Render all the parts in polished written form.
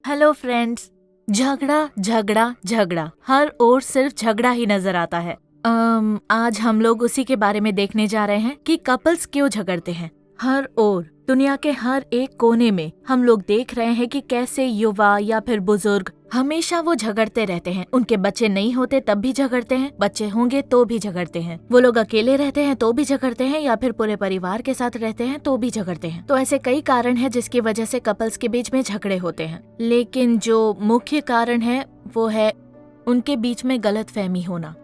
Hello friends. झगड़ा झगड़ा झगड़ा, हर ओर सिर्फ झगड़ा ही नजर आता है। आज हम लोग उसी के बारे में देखने जा रहे हैं कि कपल्स क्यों झगड़ते हैं। हर ओर, दुनिया के हर एक कोने में हम लोग देख रहे हैं कि कैसे युवा या फिर बुजुर्ग हमेशा वो झगड़ते रहते हैं। उनके बच्चे नहीं होते तब भी झगड़ते हैं, बच्चे होंगे तो भी झगड़ते हैं। वो लोग अकेले रहते हैं तो भी झगड़ते हैं, या फिर पूरे परिवार के साथ रहते हैं तो भी झगड़ते हैं। तो ऐसे कई कारण हैं जिसकी वजह से कपल्स के बीच में झगड़े होते हैं, लेकिन जो मुख्य कारण है वो है उनके बीच में गलतफहमी होना।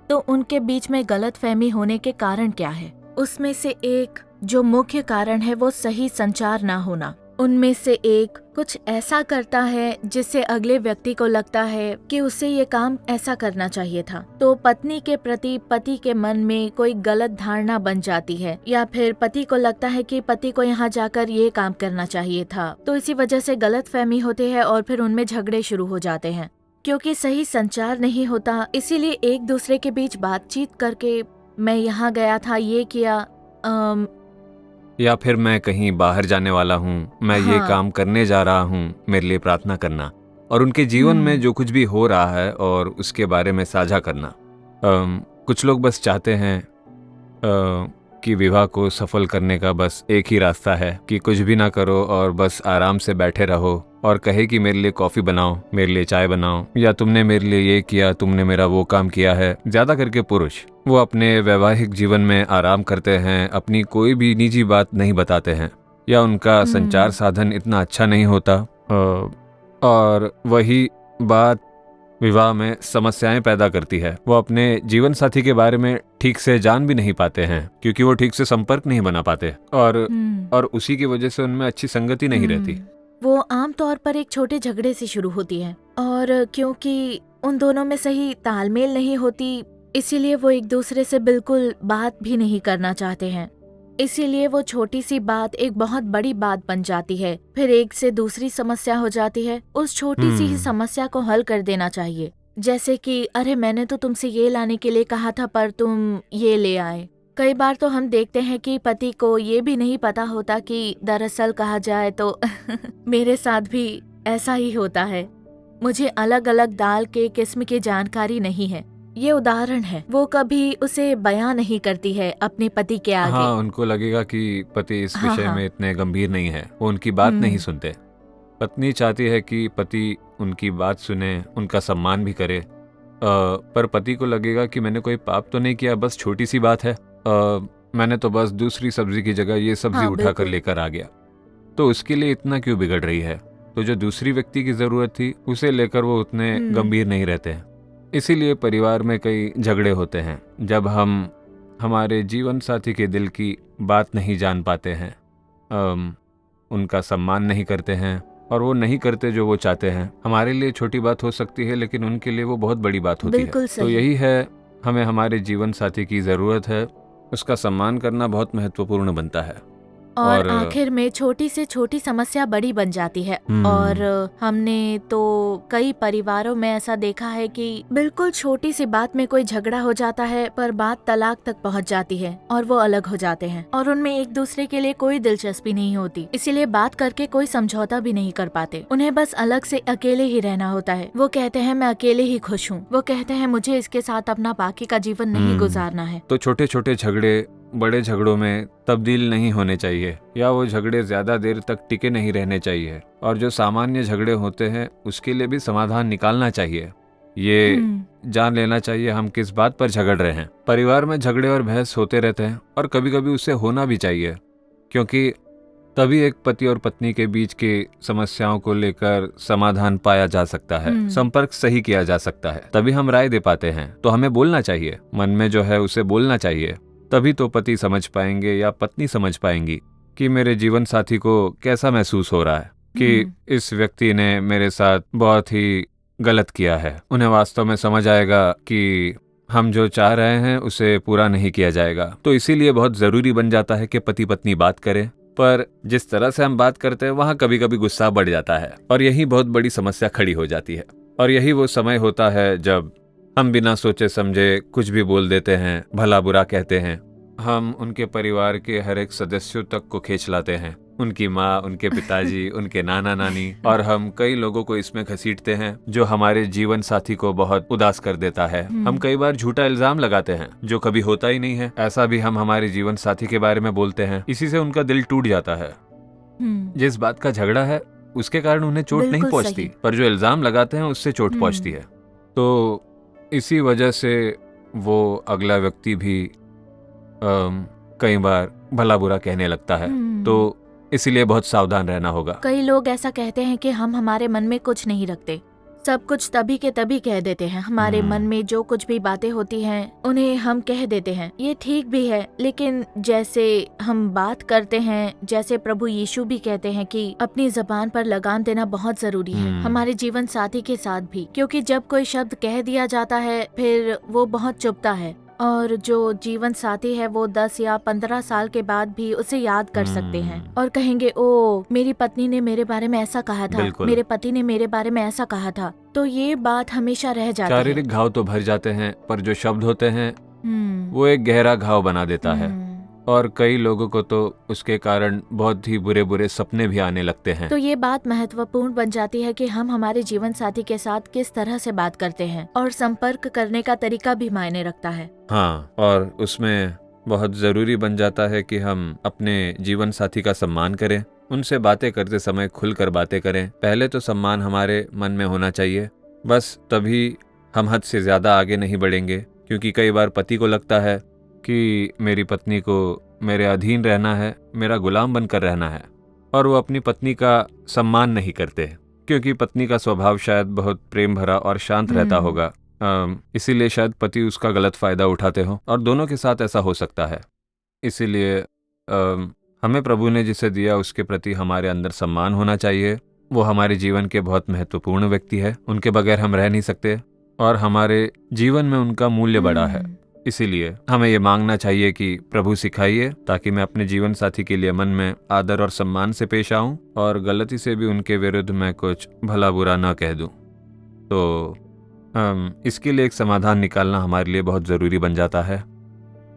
तो उनके बीच में गलतफहमी होने के कारण क्या है? उसमें से एक जो मुख्य कारण है वो सही संचार ना होना। उनमें से एक कुछ ऐसा करता है जिससे अगले व्यक्ति को लगता है कि उसे ये काम ऐसा करना चाहिए था। तो पत्नी के प्रति पति के मन में कोई गलत धारणा बन जाती है, या फिर पति को लगता है कि पति को यहाँ जाकर ये काम करना चाहिए था। तो इसी वजह से गलतफहमी होती है और फिर उनमें झगड़े शुरू हो जाते हैं। क्योंकि सही संचार नहीं होता, इसीलिए एक दूसरे के बीच बातचीत करके मैं यहाँ गया था, ये किया, या फिर मैं कहीं बाहर जाने वाला हूँ, मैं ये काम करने जा रहा हूँ, मेरे लिए प्रार्थना करना, और उनके जीवन में जो कुछ भी हो रहा है और उसके बारे में साझा करना। कुछ लोग बस चाहते हैं कि विवाह को सफल करने का बस एक ही रास्ता है कि कुछ भी ना करो और बस आराम से बैठे रहो और कहे कि मेरे लिए कॉफ़ी बनाओ, मेरे लिए चाय बनाओ, या तुमने मेरे लिए ये किया, तुमने मेरा वो काम किया है। ज़्यादा करके पुरुष वो अपने वैवाहिक जीवन में आराम करते हैं, अपनी कोई भी निजी बात नहीं बताते हैं, या उनका संचार साधन इतना अच्छा नहीं होता, और वही बात विवाह में समस्याएं पैदा करती है। वो अपने जीवन साथी के बारे में ठीक से जान भी नहीं पाते हैं क्योंकि वो ठीक से संपर्क नहीं बना पाते, और उसी की वजह से उनमें अच्छी संगति नहीं रहती। वो आमतौर पर एक छोटे झगड़े से शुरू होती है, और क्योंकि उन दोनों में सही तालमेल नहीं होती, इसीलिए वो एक दूसरे से बिल्कुल बात भी नहीं करना चाहते हैं। इसीलिए वो छोटी सी बात एक बहुत बड़ी बात बन जाती है, फिर एक से दूसरी समस्या हो जाती है। उस छोटी सी ही समस्या को हल कर देना चाहिए, जैसे कि अरे मैंने तो तुमसे ये लाने के लिए कहा था पर तुम ये ले आए। कई बार तो हम देखते हैं कि पति को ये भी नहीं पता होता कि दरअसल कहा जाए तो मेरे साथ भी ऐसा ही होता है। मुझे अलग अलग दाल के किस्म की जानकारी नहीं है। ये उदाहरण है, वो कभी उसे बयां नहीं करती है अपने पति के आगे। हाँ, उनको लगेगा कि पति इस विषय में इतने गंभीर नहीं है, वो उनकी बात नहीं सुनते। पत्नी चाहती है कि पति उनकी बात सुने, उनका सम्मान भी करे, पर पति को लगेगा कि मैंने कोई पाप तो नहीं किया, बस छोटी सी बात है, मैंने तो बस दूसरी सब्जी की जगह ये सब्जी उठाकर लेकर आ गया, तो उसके लिए इतना क्यों बिगड़ रही है। तो जो दूसरी व्यक्ति की जरूरत थी उसे लेकर वो उतने गंभीर नहीं रहते हैं। इसीलिए परिवार में कई झगड़े होते हैं जब हम हमारे जीवन साथी के दिल की बात नहीं जान पाते हैं, उनका सम्मान नहीं करते हैं, और वो नहीं करते जो वो चाहते हैं। हमारे लिए छोटी बात हो सकती है लेकिन उनके लिए वो बहुत बड़ी बात होती है। तो यही है, हमें हमारे जीवन साथी की ज़रूरत है, उसका सम्मान करना बहुत महत्वपूर्ण बनता है। और आखिर में छोटी से छोटी समस्या बड़ी बन जाती है। और हमने तो कई परिवारों में ऐसा देखा है कि बिल्कुल छोटी सी बात में कोई झगड़ा हो जाता है, पर बात तलाक तक पहुंच जाती है और वो अलग हो जाते हैं, और उनमें एक दूसरे के लिए कोई दिलचस्पी नहीं होती, इसीलिए बात करके कोई समझौता भी नहीं कर पाते। उन्हें बस अलग से अकेले ही रहना होता है। वो कहते हैं मैं अकेले ही खुश हूँ, वो कहते हैं मुझे इसके साथ अपना बाकी का जीवन नहीं गुजारना है। तो छोटे छोटे झगड़े बड़े झगड़ों में तब्दील नहीं होने चाहिए, या वो झगड़े ज्यादा देर तक टिके नहीं रहने चाहिए, और जो सामान्य झगड़े होते हैं उसके लिए भी समाधान निकालना चाहिए। ये जान लेना चाहिए हम किस बात पर झगड़ रहे हैं। परिवार में झगड़े और बहस होते रहते हैं, और कभी कभी उससे होना भी चाहिए, क्योंकि तभी एक पति और पत्नी के बीच की समस्याओं को लेकर समाधान पाया जा सकता है, संपर्क सही किया जा सकता है, तभी हम राय दे पाते हैं। तो हमें बोलना चाहिए, मन में जो है उसे बोलना चाहिए, तभी तो पति समझ पाएंगे या पत्नी समझ पाएंगी कि मेरे जीवन साथी को कैसा महसूस हो रहा है कि इस व्यक्ति ने मेरे साथ बहुत ही गलत किया है। उन्हें वास्तव में समझ आएगा कि हम जो चाह रहे हैं उसे पूरा नहीं किया जाएगा। तो इसीलिए बहुत जरूरी बन जाता है कि पति पत्नी बात करें, पर जिस तरह से हम बात करते हैं वहाँ कभी कभी गुस्सा बढ़ जाता है, और यही बहुत बड़ी समस्या खड़ी हो जाती है। और यही वो समय होता है जब हम बिना सोचे समझे कुछ भी बोल देते हैं, भला बुरा कहते हैं, हम उनके परिवार के हर एक सदस्यों तक को खींच लाते हैं, उनकी माँ, उनके पिताजी, उनके नाना नानी, और हम कई लोगों को इसमें घसीटते हैं जो हमारे जीवन साथी को बहुत उदास कर देता है। हम कई बार झूठा इल्जाम लगाते हैं जो कभी होता ही नहीं है। ऐसा भी हम हमारे जीवन साथी के बारे में बोलते हैं, इसी से उनका दिल टूट जाता है। जिस बात का झगड़ा है उसके कारण उन्हें चोट नहीं बिल्कुल पहुंचती, सही। पर जो इल्जाम लगाते हैं उससे चोट पहुंचती है। तो इसी वजह से वो अगला व्यक्ति भी कई बार भला बुरा कहने लगता है। तो इसीलिए बहुत सावधान रहना होगा। कई लोग ऐसा कहते हैं कि हम हमारे मन में कुछ नहीं रखते, सब कुछ तभी के तभी कह देते हैं। हमारे मन में जो कुछ भी बातें होती हैं उन्हें हम कह देते हैं। ये ठीक भी है, लेकिन जैसे हम बात करते हैं, जैसे प्रभु यीशु भी कहते हैं कि अपनी जबान पर लगाम देना बहुत जरूरी है, हमारे जीवन साथी के साथ भी। क्योंकि जब कोई शब्द कह दिया जाता है फिर वो बहुत चुभता है, और जो जीवन साथी है वो 10 या 15 साल के बाद भी उसे याद कर सकते हैं और कहेंगे, ओ मेरी पत्नी ने मेरे बारे में ऐसा कहा था, मेरे पति ने मेरे बारे में ऐसा कहा था। तो ये बात हमेशा रह जाती है। शारीरिक घाव तो भर जाते हैं, पर जो शब्द होते हैं वो एक गहरा घाव बना देता है, और कई लोगों को तो उसके कारण बहुत ही बुरे बुरे सपने भी आने लगते हैं। तो ये बात महत्वपूर्ण बन जाती है कि हम हमारे जीवन साथी के साथ किस तरह से बात करते हैं, और संपर्क करने का तरीका भी मायने रखता है। हाँ, और उसमें बहुत जरूरी बन जाता है कि हम अपने जीवन साथी का सम्मान करें, उनसे बातें करते समय खुलकर बातें करें। पहले तो सम्मान हमारे मन में होना चाहिए, बस तभी हम हद से ज्यादा आगे नहीं बढ़ेंगे। क्योंकि कई बार पति को लगता है कि मेरी पत्नी को मेरे अधीन रहना है, मेरा गुलाम बनकर रहना है, और वो अपनी पत्नी का सम्मान नहीं करते, क्योंकि पत्नी का स्वभाव शायद बहुत प्रेम भरा और शांत रहता होगा। इसीलिए शायद पति उसका गलत फायदा उठाते हो, और दोनों के साथ ऐसा हो सकता है। इसीलिए हमें प्रभु ने जिसे दिया उसके प्रति हमारे अंदर सम्मान होना चाहिए। वो हमारे जीवन के बहुत महत्वपूर्ण व्यक्ति है, उनके बगैर हम रह नहीं सकते, और हमारे जीवन में उनका मूल्य बड़ा है। इसीलिए हमें ये मांगना चाहिए कि प्रभु सिखाइए, ताकि मैं अपने जीवन साथी के लिए मन में आदर और सम्मान से पेश आऊं, और गलती से भी उनके विरुद्ध मैं कुछ भला बुरा न कह दूं। तो इसके लिए एक समाधान निकालना हमारे लिए बहुत जरूरी बन जाता है।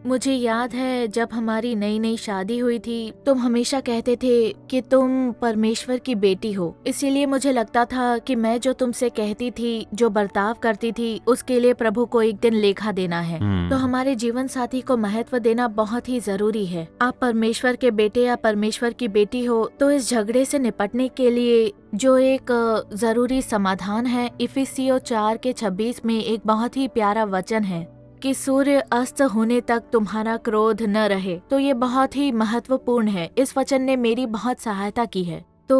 मुझे याद है जब हमारी नई नई शादी हुई थी, तुम हमेशा कहते थे कि तुम परमेश्वर की बेटी हो। इसीलिए मुझे लगता था कि मैं जो तुमसे कहती थी, जो बर्ताव करती थी, उसके लिए प्रभु को एक दिन लेखा देना है। तो हमारे जीवन साथी को महत्व देना बहुत ही जरूरी है। आप परमेश्वर के बेटे या परमेश्वर की बेटी हो, तो इस झगड़े से निपटने के लिए जो एक जरूरी समाधान है, इफिसियों 4:26 में एक बहुत ही प्यारा वचन है कि सूर्य अस्त होने तक तुम्हारा क्रोध न रहे। तो ये बहुत ही महत्वपूर्ण है। इस वचन ने मेरी बहुत सहायता की है। तो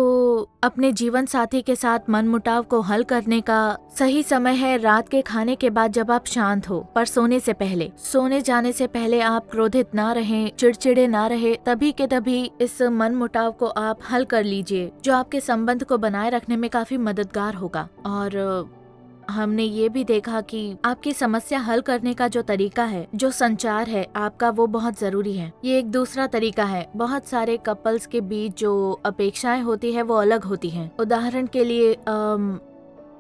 अपने जीवन साथी के साथ मनमुटाव को हल करने का सही समय है रात के खाने के बाद, जब आप शांत हो, पर सोने से पहले। सोने जाने से पहले आप क्रोधित ना रहें, चिड़चिड़े ना रहे। तभी के तभी इस मनमुटाव को आप हल कर लीजिए, जो आपके संबंध को बनाए रखने में काफी मददगार होगा। और हमने ये भी देखा कि आपकी समस्या हल करने का जो तरीका है, जो संचार है आपका, वो बहुत जरूरी है। ये एक दूसरा तरीका है। बहुत सारे कपल्स के बीच जो अपेक्षाएं होती है वो अलग होती हैं। उदाहरण के लिए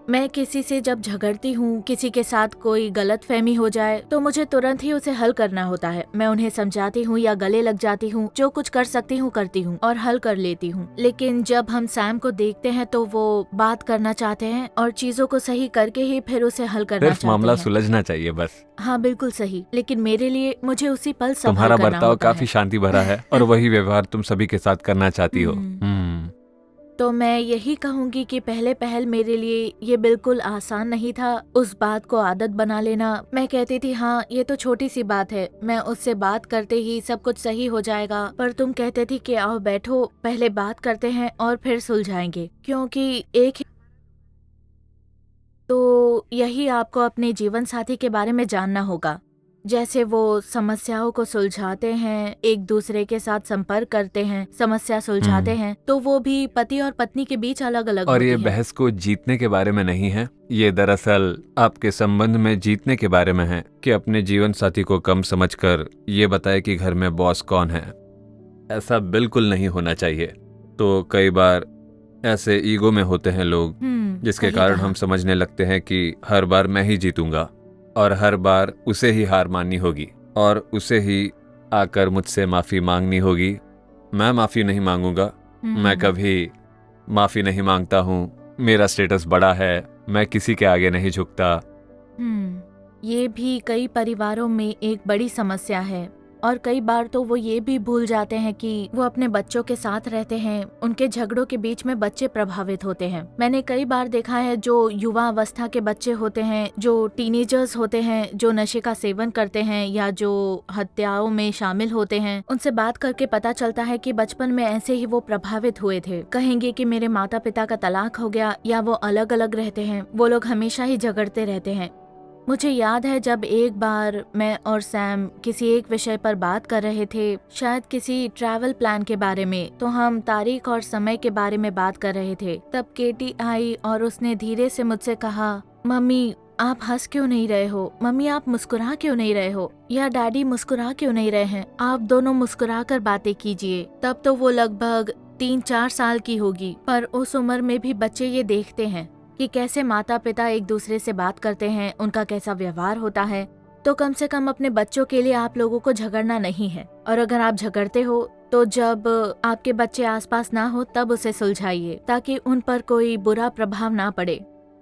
मैं किसी से जब झगड़ती हूँ, किसी के साथ कोई गलत फहमी हो जाए, तो मुझे तुरंत ही उसे हल करना होता है। मैं उन्हें समझाती हूँ या गले लग जाती हूँ, जो कुछ कर सकती हूँ करती हूँ और हल कर लेती हूँ। लेकिन जब हम सैम को देखते हैं तो वो बात करना चाहते हैं और चीजों को सही करके ही फिर उसे हल करना चाहते हैं। मामला सुलझना चाहिए बस। हाँ बिल्कुल सही। लेकिन मेरे लिए मुझे उसी पल सब तुम्हारा हल करना बर्ताव होता काफी है। शांति भरा है, और वही व्यवहार तुम सभी के साथ करना चाहती हो। तो मैं यही कहूंगी कि पहले पहल मेरे लिए ये बिल्कुल आसान नहीं था, उस बात को आदत बना लेना। मैं कहती थी हाँ ये तो छोटी सी बात है, मैं उससे बात करते ही सब कुछ सही हो जाएगा। पर तुम कहते थी कि आओ बैठो, पहले बात करते हैं और फिर सुलझाएंगे, क्योंकि एक ही। तो यही आपको अपने जीवन साथी के बारे में जानना होगा। जैसे वो समस्याओं को सुलझाते हैं, एक दूसरे के साथ संपर्क करते हैं, समस्या सुलझाते हैं, तो वो भी पति और पत्नी के बीच अलग अलग और होती ये है। बहस को जीतने के बारे में नहीं है, ये दरअसल आपके संबंध में जीतने के बारे में है, कि अपने जीवन साथी को कम समझकर ये बताए कि घर में बॉस कौन है। ऐसा बिल्कुल नहीं होना चाहिए। तो कई बार ऐसे ईगो में होते हैं लोग, जिसके सही कारण कहा। हम समझने लगते हैं कि हर बार मैं ही जीतूंगा और हर बार उसे ही हार माननी होगी और उसे ही आकर मुझसे माफी मांगनी होगी। मैं माफी नहीं मांगूंगा, मैं कभी माफी नहीं मांगता हूँ, मेरा स्टेटस बड़ा है, मैं किसी के आगे नहीं झुकता। ये भी कई परिवारों में एक बड़ी समस्या है और कई बार तो वो ये भी भूल जाते हैं कि वो अपने बच्चों के साथ रहते हैं। उनके झगड़ों के बीच में बच्चे प्रभावित होते हैं। मैंने कई बार देखा है जो युवा अवस्था के बच्चे होते हैं, जो टीनेजर्स होते हैं, जो नशे का सेवन करते हैं या जो हत्याओं में शामिल होते हैं, उनसे बात करके पता चलता है कि बचपन में ऐसे ही वो प्रभावित हुए थे। कहेंगे कि मेरे माता पिता का तलाक हो गया या वो अलग अलग रहते हैं, वो लोग हमेशा ही झगड़ते रहते हैं। मुझे याद है जब एक बार मैं और सैम किसी एक विषय पर बात कर रहे थे, शायद किसी ट्रैवल प्लान के बारे में, तो हम तारीख और समय के बारे में बात कर रहे थे। तब केटी आई और उसने धीरे से मुझसे कहा, मम्मी आप हंस क्यों नहीं रहे हो, मम्मी आप मुस्कुरा क्यों नहीं रहे हो, या डैडी मुस्कुरा क्यों नहीं रहे हैं, आप दोनों मुस्कुरा कर बातें कीजिए। तब तो वो लगभग 3-4 साल की होगी, पर उस उम्र में भी बच्चे ये देखते हैं कि कैसे माता पिता एक दूसरे से बात करते हैं, उनका कैसा व्यवहार होता है। तो कम से कम अपने बच्चों के लिए आप लोगों को झगड़ना नहीं है, और अगर आप झगड़ते हो तो जब आपके बच्चे आसपास ना हो तब उसे सुलझाइए, ताकि उन पर कोई बुरा प्रभाव ना पड़े।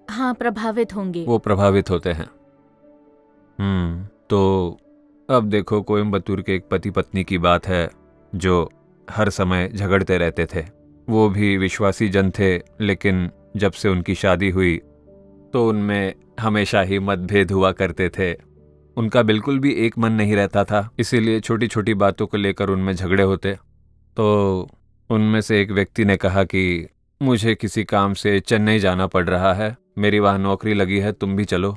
हाँ, प्रभावित होंगे, वो प्रभावित होते हैं। तो अब देखो, कोयम्बतूर के एक पति पत्नी की बात है जो हर समय झगड़ते रहते थे। वो भी विश्वासी जन थे, लेकिन जब से उनकी शादी हुई तो उनमें हमेशा ही मतभेद हुआ करते थे। उनका बिल्कुल भी एक मन नहीं रहता था, इसीलिए छोटी छोटी बातों को लेकर उनमें झगड़े होते। तो उनमें से एक व्यक्ति ने कहा कि मुझे किसी काम से चेन्नई जाना पड़ रहा है, मेरी वहाँ नौकरी लगी है, तुम भी चलो।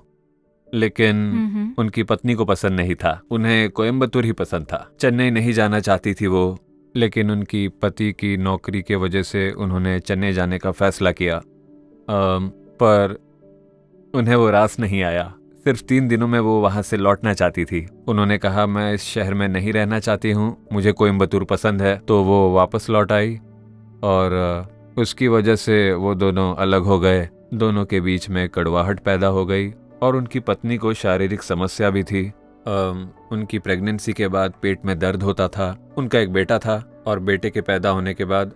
लेकिन उनकी पत्नी को पसंद नहीं था, उन्हें कोयम्बतूर ही पसंद था। चेन्नई नहीं जाना चाहती थी वो, लेकिन उनकी पति की नौकरी के वजह से उन्होंने चेन्नई जाने का फैसला किया। पर उन्हें वो रास नहीं आया। सिर्फ 3 दिनों में वो वहाँ से लौटना चाहती थी। उन्होंने कहा, मैं इस शहर में नहीं रहना चाहती हूँ, मुझे कोयम्बतूर पसंद है। तो वो वापस लौट आई और उसकी वजह से वो दोनों अलग हो गए। दोनों के बीच में कड़वाहट पैदा हो गई और उनकी पत्नी को शारीरिक समस्या भी थी। उनकी प्रेगनेंसी के बाद पेट में दर्द होता था। उनका एक बेटा था और बेटे के पैदा होने के बाद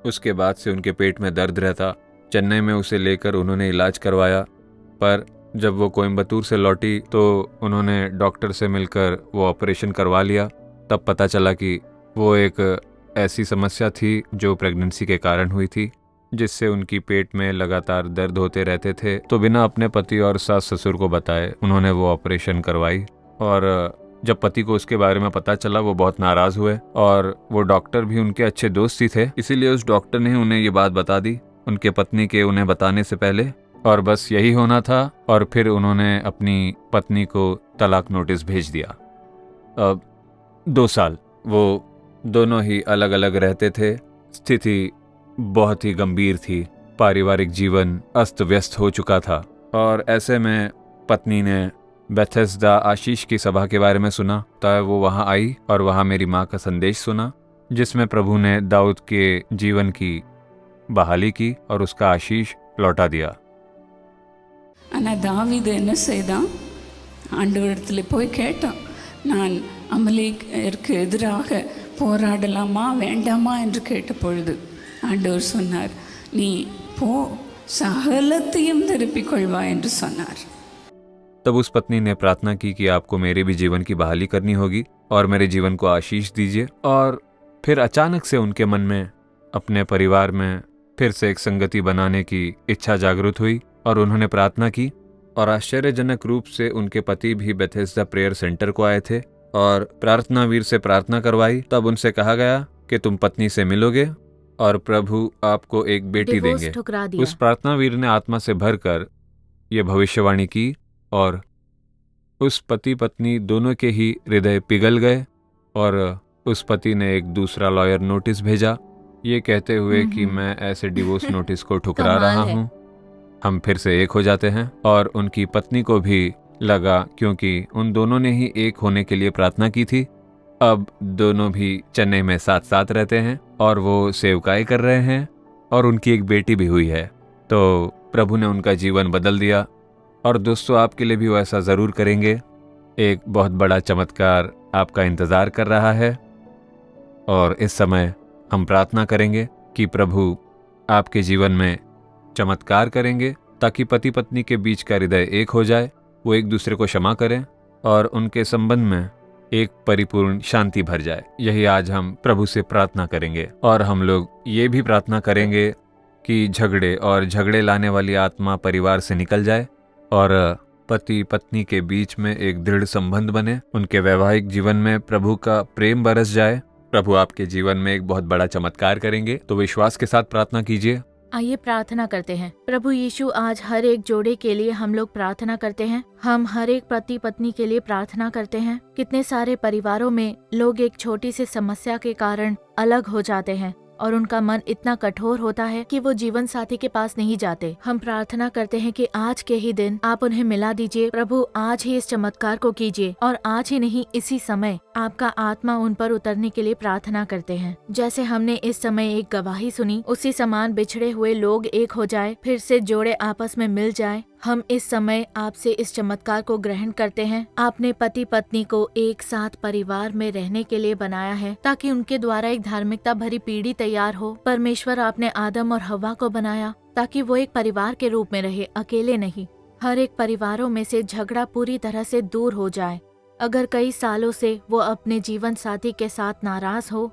उसके बाद से उनके पेट में दर्द रहता। चेन्नई में उसे लेकर उन्होंने इलाज करवाया, पर जब वो कोयम्बतूर से लौटी तो उन्होंने डॉक्टर से मिलकर वो ऑपरेशन करवा लिया। तब पता चला कि वो एक ऐसी समस्या थी जो प्रेगनेंसी के कारण हुई थी, जिससे उनकी पेट में लगातार दर्द होते रहते थे। तो बिना अपने पति और सास ससुर को बताए उन्होंने वो ऑपरेशन करवाई। और जब पति को उसके बारे में पता चला, वो बहुत नाराज हुए और वो डॉक्टर भी उनके अच्छे दोस्त ही थे, इसीलिए उस डॉक्टर ने उन्हें ये बात बता दी उनके पत्नी के उन्हें बताने से पहले। और बस यही होना था। और फिर उन्होंने अपनी पत्नी को तलाक नोटिस भेज दिया। अब 2 साल वो दोनों ही अलग अलग रहते थे। स्थिति बहुत ही गंभीर थी, पारिवारिक जीवन अस्त व्यस्त हो चुका था। और ऐसे में पत्नी ने बेथेस्दा आशीष की सभा के बारे में सुना, तब वो वहाँ आई और वहाँ मेरी माँ का संदेश सुना, जिसमें प्रभु ने दाऊद के जीवन की बहाली की और उसका आशीष लौटा दिया। ஆனால் தாவீது என்ன செய்தான்? ஆண்டவரிடத்தில் போய் கேட்டான், நான் அமலேக்கிற்கு எதிராக போராடலாமா வேண்டாமா என்று கேட்ட பொழுது ஆண்டவர் சொன்னார், நீ போ, சகலத்தையும் திருப்பிக் கொள்வாய் என்று சொன்னார்। तब उस पत्नी ने प्रार्थना की कि आपको मेरे भी जीवन की बहाली करनी होगी और मेरे जीवन को आशीष दीजिए। और फिर अचानक से उनके मन में अपने परिवार में फिर से एक संगति बनाने की इच्छा जागृत हुई और उन्होंने प्रार्थना की। और आश्चर्यजनक रूप से उनके पति भी बेथेस्दा प्रेयर सेंटर को आए थे और प्रार्थना वीर से प्रार्थना करवाई। तब उनसे कहा गया कि तुम पत्नी से मिलोगे और प्रभु आपको एक बेटी देंगे। उस प्रार्थना वीर ने आत्मा से भरकर ये भविष्यवाणी की और उस पति पत्नी दोनों के ही हृदय पिघल गए। और उस पति ने एक दूसरा लॉयर नोटिस भेजा, ये कहते हुए कि मैं ऐसे डिवोर्स नोटिस को ठुकरा रहा हूँ, हम फिर से एक हो जाते हैं। और उनकी पत्नी को भी लगा, क्योंकि उन दोनों ने ही एक होने के लिए प्रार्थना की थी। अब दोनों भी चेन्नई में साथ साथ रहते हैं और वो सेवकाई कर रहे हैं और उनकी एक बेटी भी हुई है। तो प्रभु ने उनका जीवन बदल दिया। और दोस्तों, आपके लिए भी वो ऐसा ज़रूर करेंगे। एक बहुत बड़ा चमत्कार आपका इंतज़ार कर रहा है। और इस समय हम प्रार्थना करेंगे कि प्रभु आपके जीवन में चमत्कार करेंगे ताकि पति पत्नी के बीच का हृदय एक हो जाए, वो एक दूसरे को क्षमा करें और उनके संबंध में एक परिपूर्ण शांति भर जाए। यही आज हम प्रभु से प्रार्थना करेंगे। और हम लोग ये भी प्रार्थना करेंगे कि झगड़े और झगड़े लाने वाली आत्मा परिवार से निकल जाए और पति पत्नी के बीच में एक दृढ़ संबंध बने, उनके वैवाहिक जीवन में प्रभु का प्रेम बरस जाए। प्रभु आपके जीवन में एक बहुत बड़ा चमत्कार करेंगे, तो विश्वास के साथ प्रार्थना कीजिए। आइए प्रार्थना करते हैं। प्रभु यीशु, आज हर एक जोड़े के लिए हम लोग प्रार्थना करते हैं। हम हर एक पति पत्नी के लिए प्रार्थना करते हैं। कितने सारे परिवारों में लोग एक छोटी सी समस्या के कारण अलग हो जाते हैं और उनका मन इतना कठोर होता है कि वो जीवन साथी के पास नहीं जाते। हम प्रार्थना करते हैं कि आज के ही दिन आप उन्हें मिला दीजिए। प्रभु, आज ही इस चमत्कार को कीजिए और आज ही नहीं, इसी समय आपका आत्मा उन पर उतरने के लिए प्रार्थना करते हैं। जैसे हमने इस समय एक गवाही सुनी, उसी समान बिछड़े हुए लोग एक हो जाए, फिर से जोड़े आपस में मिल जाए। हम इस समय आपसे इस चमत्कार को ग्रहण करते हैं। आपने पति पत्नी को एक साथ परिवार में रहने के लिए बनाया है ताकि उनके द्वारा एक धार्मिकता भरी पीढ़ी तैयार हो। परमेश्वर, आपने आदम और हव्वा को बनाया ताकि वो एक परिवार के रूप में रहे, अकेले नहीं। हर एक परिवारों में से झगड़ा पूरी तरह से दूर हो जाए। अगर कई सालों से वो अपने जीवन साथी के साथ नाराज हो,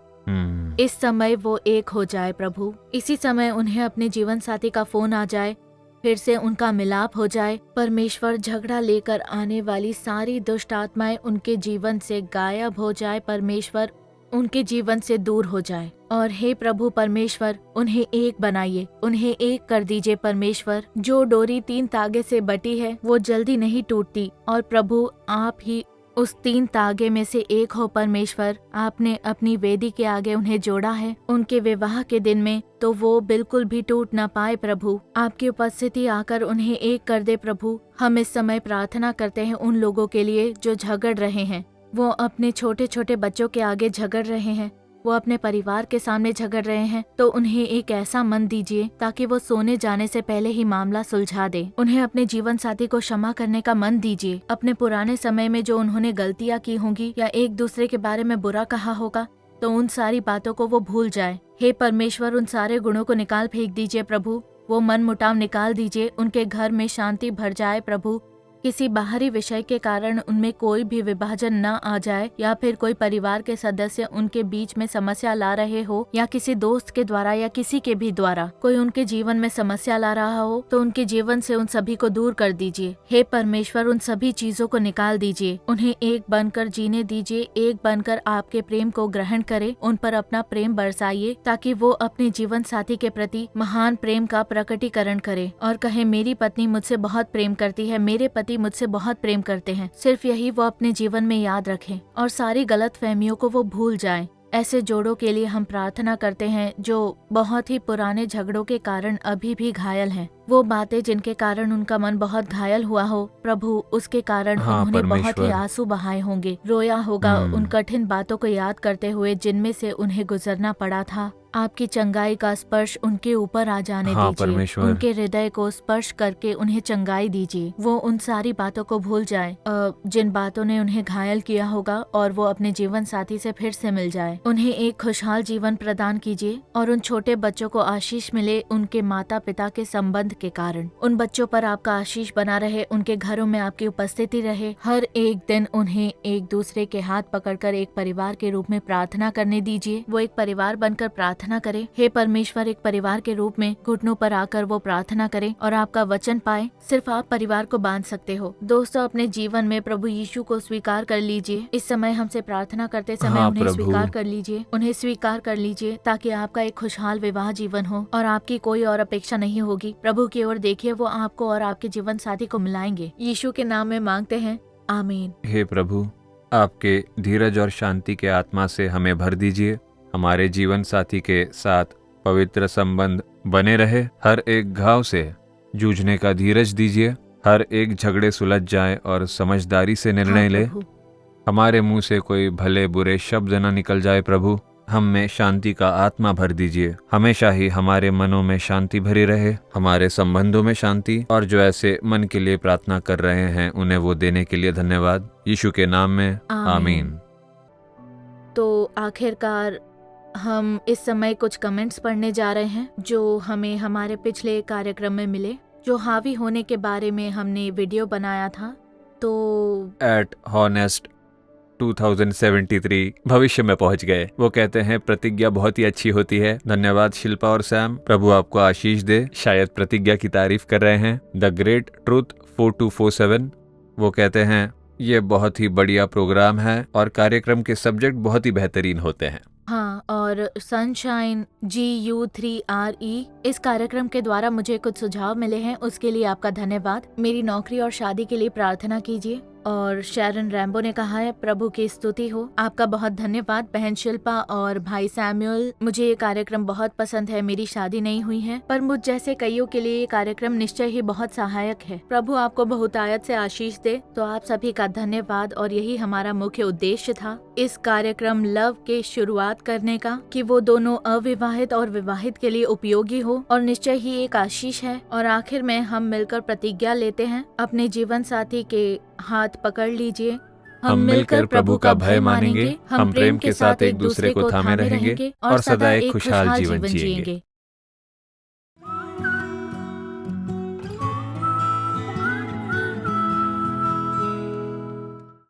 इस समय वो एक हो जाए। प्रभु, इसी समय उन्हें अपने जीवन साथी का फोन आ जाए, फिर से उनका मिलाप हो जाए। परमेश्वर, झगड़ा लेकर आने वाली सारी दुष्ट आत्माएं उनके जीवन से गायब हो जाए। परमेश्वर, उनके जीवन से दूर हो जाए। और हे प्रभु परमेश्वर, उन्हें एक बनाइए, उन्हें एक कर दीजिए। परमेश्वर, जो डोरी 3 तागे से बटी है वो जल्दी नहीं टूटती, और प्रभु आप ही उस 3 तागे में से एक हो। परमेश्वर, आपने अपनी वेदी के आगे उन्हें जोड़ा है उनके विवाह के दिन में, तो वो बिल्कुल भी टूट न पाए। प्रभु, आपकी उपस्थिति आकर उन्हें एक कर दे। प्रभु, हम इस समय प्रार्थना करते हैं उन लोगों के लिए जो झगड़ रहे हैं। वो अपने छोटे छोटे बच्चों के आगे झगड़ रहे हैं, वो अपने परिवार के सामने झगड़ रहे हैं, तो उन्हें एक ऐसा मन दीजिए ताकि वो सोने जाने से पहले ही मामला सुलझा दे। उन्हें अपने जीवन साथी को क्षमा करने का मन दीजिए। अपने पुराने समय में जो उन्होंने गलतियां की होंगी या एक दूसरे के बारे में बुरा कहा होगा, तो उन सारी बातों को वो भूल जाए। हे परमेश्वर, उन सारे गुणों को निकाल फेंक दीजिए। प्रभु, वो मन मुटाव निकाल दीजिए, उनके घर में शांति भर जाए। प्रभु, किसी बाहरी विषय के कारण उनमें कोई भी विभाजन न आ जाए, या फिर कोई परिवार के सदस्य उनके बीच में समस्या ला रहे हो, या किसी दोस्त के द्वारा या किसी के भी द्वारा कोई उनके जीवन में समस्या ला रहा हो, तो उनके जीवन से उन सभी को दूर कर दीजिए। हे परमेश्वर, उन सभी चीजों को निकाल दीजिए, उन्हें एक बनकर जीने दीजिए, एक बनकर आपके प्रेम को ग्रहण करे, उन पर अपना प्रेम बरसाइए ताकि वो अपने जीवन साथी के प्रति महान प्रेम का प्रकटीकरण करे और कहे, मेरी पत्नी मुझसे बहुत प्रेम करती है, मेरे पति मुझसे बहुत प्रेम करते हैं। सिर्फ यही वो अपने जीवन में याद रखें और सारी गलत फहमियों को वो भूल जाएं। ऐसे जोड़ों के लिए हम प्रार्थना करते हैं जो बहुत ही पुराने झगड़ों के कारण अभी भी घायल हैं। वो बातें जिनके कारण उनका मन बहुत घायल हुआ हो, प्रभु उसके कारण उन्होंने बहुत ही आंसू बहाए होंगे, रोया होगा उन कठिन बातों को याद करते हुए जिनमें से उन्हें गुजरना पड़ा था। आपकी चंगाई का स्पर्श उनके ऊपर आ जाने दीजिए, उनके हृदय को स्पर्श करके उन्हें चंगाई दीजिए। वो उन सारी बातों को भूल जाए जिन बातों ने उन्हें घायल किया होगा, और वो अपने जीवन साथी से फिर से मिल जाए। उन्हें एक खुशहाल जीवन प्रदान कीजिए और उन छोटे बच्चों को आशीष मिले उनके माता पिता के संबंध के कारण। उन बच्चों पर आपका आशीष बना रहे, उनके घरों में आपकी उपस्थिति रहे। हर एक दिन उन्हें एक दूसरे के हाथ पकड़कर एक परिवार के रूप में प्रार्थना करने दीजिए। वो एक परिवार बनकर प्रार्थना करे। हे परमेश्वर, एक परिवार के रूप में घुटनों पर आकर वो प्रार्थना करे और आपका वचन पाए। सिर्फ आप परिवार को बांध सकते हो। दोस्तों, अपने जीवन में प्रभु यीशु को स्वीकार कर लीजिए। इस समय हमसे प्रार्थना करते समय उन्हें स्वीकार कर लीजिए, उन्हें स्वीकार कर लीजिए ताकि आपका एक खुशहाल विवाह जीवन हो और आपकी कोई और अपेक्षा नहीं होगी। प्रभु की ओर देखिए, वो आपको और आपके जीवन साथी को मिलाएंगे। यीशु के नाम में मांगते हैं, आमीन। हे प्रभु, आपके धीरज और शांति के आत्मा से हमें भर दीजिए। हमारे जीवन साथी के साथ पवित्र संबंध बने रहे। हर एक घाव से जूझने का धीरज दीजिए। हर एक झगड़े सुलझ जाए और समझदारी से निर्णय ले। हमारे मुंह से कोई भले बुरे शब्द न निकल जाए। प्रभु, हम में शांति का आत्मा भर दीजिए। हमेशा ही हमारे मनों में शांति भरी रहे, हमारे संबंधों में शांति। और जो ऐसे मन के लिए प्रार्थना कर रहे हैं उन्हें वो देने के लिए धन्यवाद। यीशु के नाम में आमीन। तो आखिरकार हम इस समय कुछ कमेंट्स पढ़ने जा रहे हैं जो हमें हमारे पिछले कार्यक्रम में मिले, जो हावी होने के बारे में हमने वीडियो बनाया था। तो एट हॉनेस्ट 2073 भविष्य में पहुंच गए। वो कहते हैं प्रतिज्ञा बहुत ही अच्छी होती है। धन्यवाद शिल्पा और सैम, प्रभु आपको आशीष दे। शायद प्रतिज्ञा की तारीफ कर रहे हैं। द ग्रेट ट्रूथ 4247 वो कहते हैं ये बहुत ही बढ़िया प्रोग्राम है और कार्यक्रम के सब्जेक्ट बहुत ही बेहतरीन होते हैं। हाँ, और सनशाइन GU3RE इस कार्यक्रम के द्वारा मुझे कुछ सुझाव मिले हैं, उसके लिए आपका धन्यवाद। मेरी नौकरी और शादी के लिए प्रार्थना कीजिए। और शैरन रैम्बो ने कहा है प्रभु की स्तुति हो। आपका बहुत धन्यवाद बहन शिल्पा और भाई सैमुअल। मुझे ये कार्यक्रम बहुत पसंद है। मेरी शादी नहीं हुई है पर मुझ जैसे कईयों के लिए ये कार्यक्रम निश्चय ही बहुत सहायक है। प्रभु आपको बहुतायत से आशीष दे। तो आप सभी का धन्यवाद और यही हमारा मुख्य उद्देश्य था इस कार्यक्रम लव के शुरुआत करने का, कि वो दोनों अविवाहित और विवाहित के लिए उपयोगी हो और निश्चय ही एक आशीष है। और आखिर में हम मिलकर प्रतिज्ञा लेते हैं। अपने जीवन साथी के हाथ पकड़ लीजिए। हम मिलकर प्रभु का भय मानेंगे, हम प्रेम के साथ एक दूसरे को थामे रहेंगे और सदा एक खुशहाल जीवन जिएंगे।